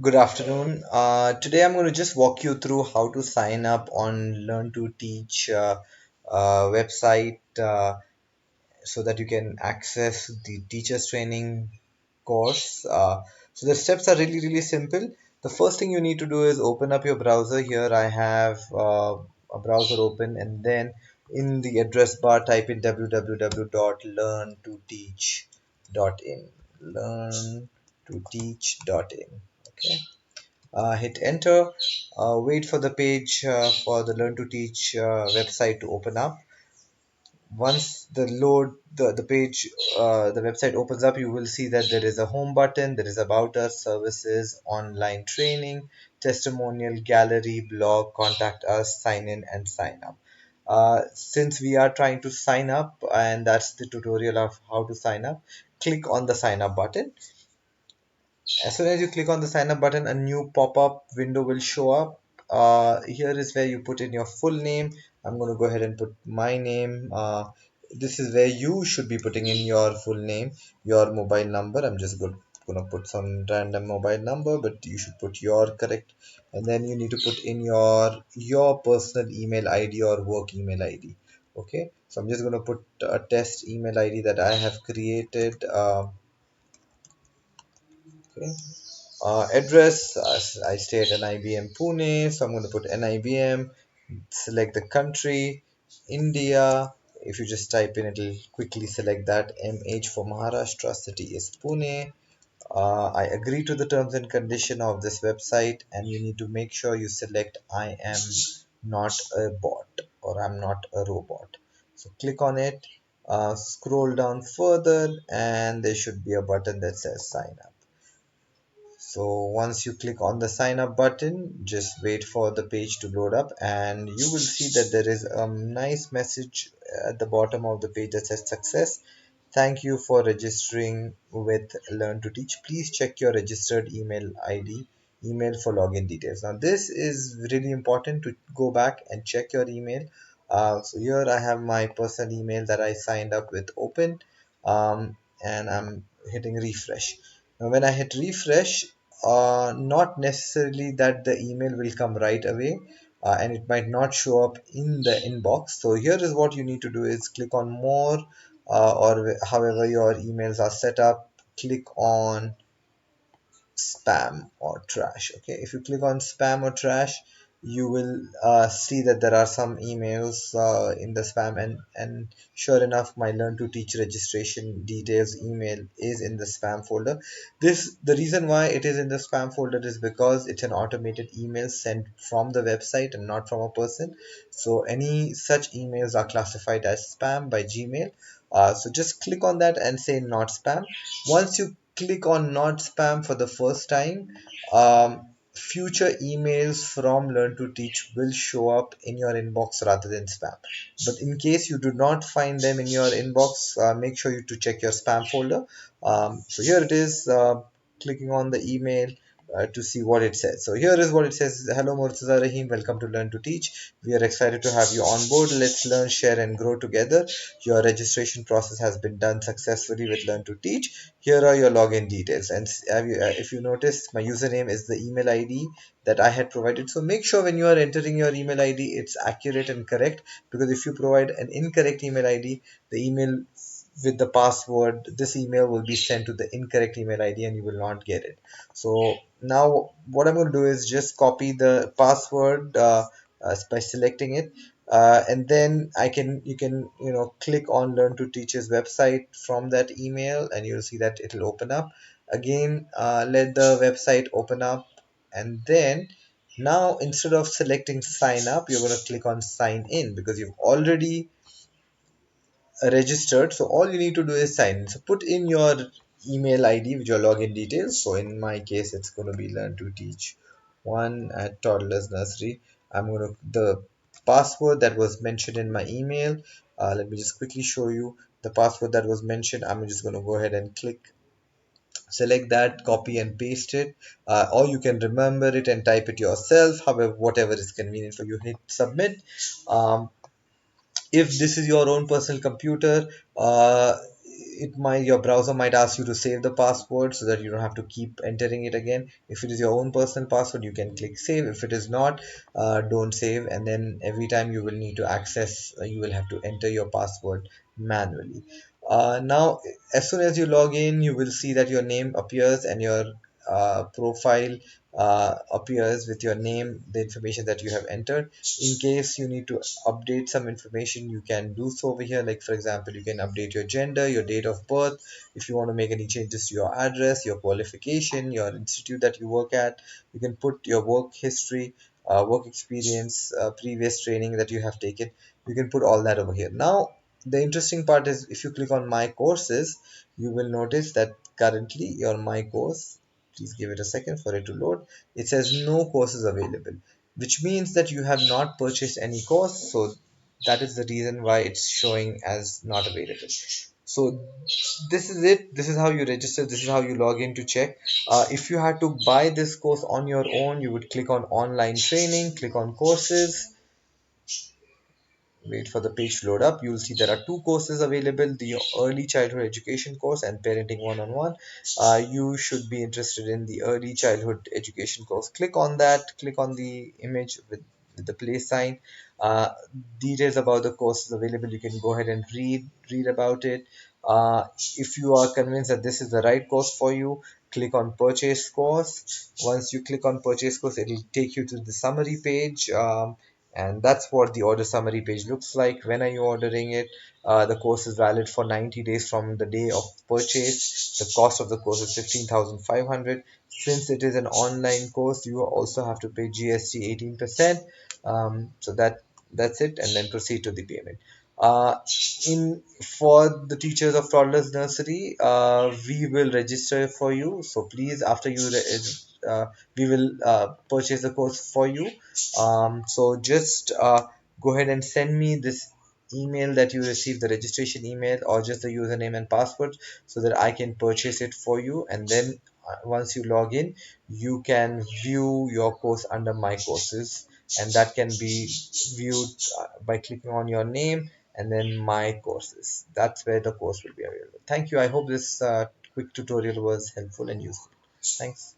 Good afternoon. Today I'm going to just walk you through how to sign up on Learn2Teach website so that you can access the teachers training course. So the steps are really simple. The first thing you need to do is open up your browser. Here I have a browser open, and then in the address bar type in www.learn2teach.in. Learn2teach.in. Okay. Hit enter. Wait for the page for the Learn to Teach website to open up. Once the page the website opens up, you will see that there is a home button, there is about us, services, online training, testimonial, gallery, blog, contact us, sign in and sign up. Since we are trying to sign up, and that's the tutorial of how to sign up, click on the sign up button. As soon as you click on the sign up button, a new pop-up window will show up. Here is where you put in your full name. I'm going to go ahead and put my name. This is where you should be putting in your full name, your mobile number. I'm just going to put some random mobile number, but you should put your correct. And then you need to put in your personal email ID or work email ID. Okay, so I'm just going to put a test email ID that I have created. Okay. Address, I stay at NIBM Pune, so I'm going to put NIBM, select the country, India. If you just type in, it'll quickly select that. MH for Maharashtra, city is Pune. I agree to the terms and condition of this website, and you need to make sure you select I am not a bot or I'm not a robot. So click on it, scroll down further, and there should be a button that says sign up. So once you click on the sign up button, just wait for the page to load up, and you will see that there is a nice message at the bottom of the page that says success. Thank you for registering with Learn to Teach. Please check your registered email ID, email for login details. Now, this is really important to go back and check your email. So here I have my personal email that I signed up with open, and I'm hitting refresh. Now, when I hit refresh, not necessarily that the email will come right away, and it might not show up in the inbox. So here is what you need to do is click on more, or however your emails are set up, click on spam or trash. Okay, if you click on spam or trash, you will see that there are some emails in the spam, and sure enough, my Learn to Teach registration details email is in the spam folder. This The reason why it is in the spam folder is because it's an automated email sent from the website and not from a person. So any such emails are classified as spam by Gmail. So just click on that and say not spam. Once you click on not spam for the first time, future emails from Learn to Teach will show up in your inbox rather than spam. But in case you do not find them in your inbox, make sure you to check your spam folder. So here it is, clicking on the email to see what it says. So here is what it says. Hello Murtaza Rahim, welcome to Learn to Teach. We are excited to have you on board. Let's learn, share and grow together. Your registration process has been done successfully with Learn to Teach. Here are your login details, and if you notice, my username is the email ID that I had provided. So make sure when you are entering your email ID, it's accurate and correct, because if you provide an incorrect email ID, the email with the password, this email will be sent to the incorrect email ID and you will not get it. So now what I'm going to do is just copy the password by selecting it, and then you can click on Learn to Teach's website from that email, and you'll see that it'll open up again. Let the website open up, and then now instead of selecting sign up, you're going to click on sign in because you've already registered. So all you need to do is sign in. So put in your email ID with your login details. So in my case, it's going to be Learn to Teach one at Toddlers Nursery. I'm going to the password that was mentioned in my email. Let me just quickly show you the password that was mentioned. I'm just going to go ahead and select that, copy and paste it, or you can remember it and type it yourself. However, whatever is convenient for you, hit submit. Um, if this is your own personal computer, it might your browser might ask you to save the password so that you don't have to keep entering it again. If it is your own personal password, you can click save. If it is not, don't save, and then every time you will need to access, you will have to enter your password manually. Now, as soon as you log in, you will see that your name appears and your profile appears with your name, the information that you have entered. In case you need to update some information, you can do so over here. Like for example, you can update your gender, your date of birth. If you want to make any changes to your address, your qualification, your institute that you work at, you can put your work history, work experience, previous training that you have taken. You can put all that over here. Now the interesting part is if you click on my courses, you will notice that currently your my course, please give it a second for it to load, it says no courses available, which means that you have not purchased any course. So that is the reason why it's showing as not available. So this is it. This is how you register. This is how you log in to check. If you had to buy this course on your own, you would click on online training, click on courses, wait for the page to load up. You'll see there are two courses available, the early childhood education course and parenting one-on-one. You should be interested in the early childhood education course. Click on that, click on the image with the play sign. uh, Details about the courses available, you can go ahead and read about it. If you are convinced that this is the right course for you, click on purchase course. Once you click on purchase course, it will take you to the summary page. And that's what the order summary page looks like. When are you ordering it? The course is valid for 90 days from the day of purchase. The cost of the course is 15,500. Since it is an online course, you also have to pay GST 18%. So that's it, and then proceed to the payment. uh, in For the teachers of toddlers nursery, we will register for you. So please, after we will purchase the course for you. So just go ahead and send me this email that you received, the registration email, or just the username and password, so that I can purchase it for you. And then once you log in, you can view your course under my courses, and that can be viewed by clicking on your name and then my courses. That's where the course will be available. Thank you. I hope this quick tutorial was helpful and useful. Thanks.